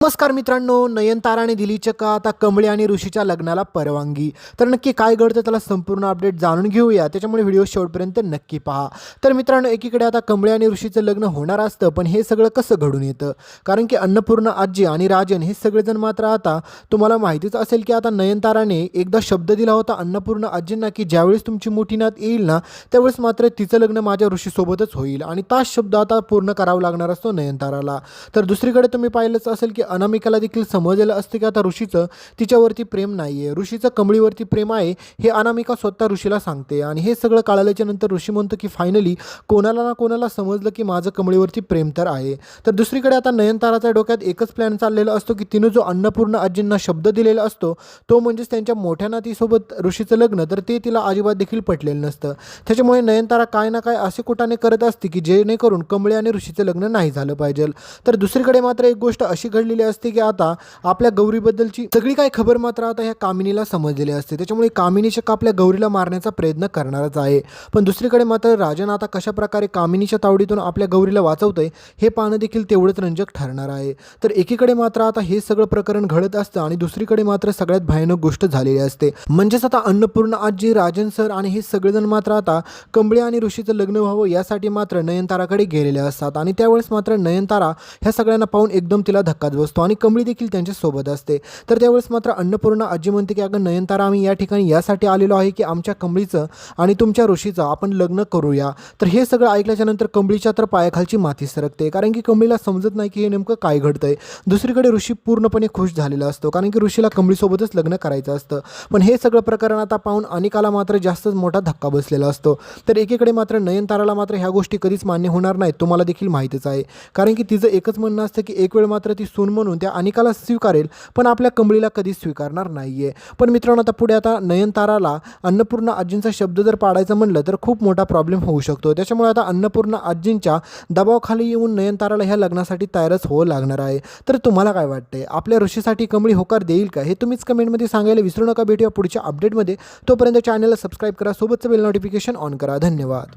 नमस्कार मित्रांनो, नयनताराने दिली चक्का आता कमळे आणि ऋषीच्या लग्नाला परवानगी. तर नक्की काय घडतं त्याला संपूर्ण अपडेट जाणून घेऊया, त्याच्यामुळे व्हिडिओ शेवटपर्यंत नक्की पहा. तर मित्रांनो, एकीकडे आता कमळे आणि ऋषीचं लग्न होणार असतं, पण हे सगळं कसं घडून येतं? कारण की अन्नपूर्णा आजी आणि राजन हे सगळेजण मात्र आता तुम्हाला माहितीच असेल की आता नयनताराने एकदा शब्द दिला होता अन्नपूर्णा आजींना की ज्यावेळेस तुमची मोठी नात येईल ना, त्यावेळेस मात्र तिचं लग्न माझ्या ऋषीसोबतच होईल आणि ताच शब्द आता पूर्ण करावा लागणार असतो नयनताराला. तर दुसरीकडे तुम्ही पाहिलंच असेल की अनामिकाला देखील समजलेलं असतं की आता ऋषीचं तिच्यावरती प्रेम नाही आहे, ऋषीचं कमळीवरती प्रेम आहे, हे अनामिका स्वतः ऋषीला सांगते. आणि हे सगळं कळाल्याच्या नंतर ऋषी म्हणतो की फायनली कोणाला ना कोणाला समजलं की माझं कमळीवरती प्रेम तर आहे. तर दुसरीकडे आता नयनताराच्या डोक्यात एकच प्लॅन चाललेला असतो की तिनं जो अन्नपूर्णा आजींना शब्द दिलेला असतो तो म्हणजेच त्यांच्या मोठ्या नातीसोबत ऋषीचं लग्न, तर ते तिला अजिबात देखील पटलेलं नसतं. त्याच्यामुळे नयनतारा काय ना काय असे कुटाने करत असते की जेणेकरून कमळे आणि ऋषीचं लग्न नाही झालं पाहिजे. तर दुसरीकडे मात्र एक गोष्ट अशी घडलेली असते की आता आपल्या गौरीबद्दलची सगळी काही खबर मात्र आता ह्या कामिनीला समजलेली असते. त्याच्यामुळे कामिनी चक्क आपल्या गौरीला मारण्याचा प्रयत्न करणारच आहे. पण दुसरीकडे मात्र राजन आता कशा प्रकारे कामिनीच्या तावडीतून आपल्या गौरीला वाचवतंय हे पाहणं देखील तेवढंच रंजक ठरणार आहे. तर एकीकडे मात्र आता हे सगळं प्रकरण घडत असतं आणि दुसरीकडे मात्र सगळ्यात भयानक गोष्ट झालेली असते. म्हणजेच आता अन्नपूर्णा आजी, राजन सर आणि हे सगळेजण मात्र आता कमळे आणि ऋषीचं लग्न व्हावं यासाठी मात्र नयनताराकडे गेलेले असतात. आणि त्यावेळेस मात्र नयनतारा ह्या सगळ्यांना पाहून एकदम तिला धक्काच बसतो आणि कमळी देखील त्यांच्या सोबत असते. तर त्यावेळेस मात्र अन्नपूर्णा आजी म्हणते की अगं नयनतारा, आम्ही या ठिकाणी यासाठी आलेलो आहे की आमच्या कमळीचं आणि तुमच्या ऋषीचं आपण लग्न करूया. तर हे सगळं ऐकल्याच्या नंतर कमळीच्या तर पायाखालची माती सरकते, कारण की कमळीला समजत नाही की हे नेमकं काय घडतंय. दुसरीकडे ऋषी पूर्णपणे खुश झालेला असतो, कारण की ऋषीला कमळीसोबतच लग्न करायचं असतं. पण हे सगळं प्रकरण आता पाहून अनिकाला मात्र जास्तच मोठा धक्का बसलेला असतो. तर एकीकडे मात्र नयनताराला मात्र ह्या गोष्टी कधीच मान्य होणार नाहीत, तुम्हाला देखील माहितीच आहे. कारण की तिचं एकच म्हणणं असतं की एक वेळ मात्र ती सून म्हणून त्या अनिकाला स्वीकारेल, पण आपल्या कमळीला कधीच स्वीकारणार नाहीये. पण मित्रांनो, आता पुढे आता नयनताराला अन्नपूर्णा आजींचा शब्द जर पाडायचं म्हणलं तर खूप मोठा प्रॉब्लेम होऊ शकतो. त्याच्यामुळे आता अन्नपूर्णा आजींच्या दबावाखाली येऊन नयनताराला ह्या लग्नासाठी तयारच होवं लागणार आहे. तर तुम्हाला काय वाटतंय, आपल्या ऋषीसाठी कमळी होकार देईल का? हे तुम्हीच कमेंटमध्ये सांगायला विसरू नका. भेटूया पुढच्या अपडेटमध्ये. तोपर्यंत चॅनलला सबस्क्राईब करा, सोबतचं बेल नोटिफिकेशन ऑन करा. धन्यवाद.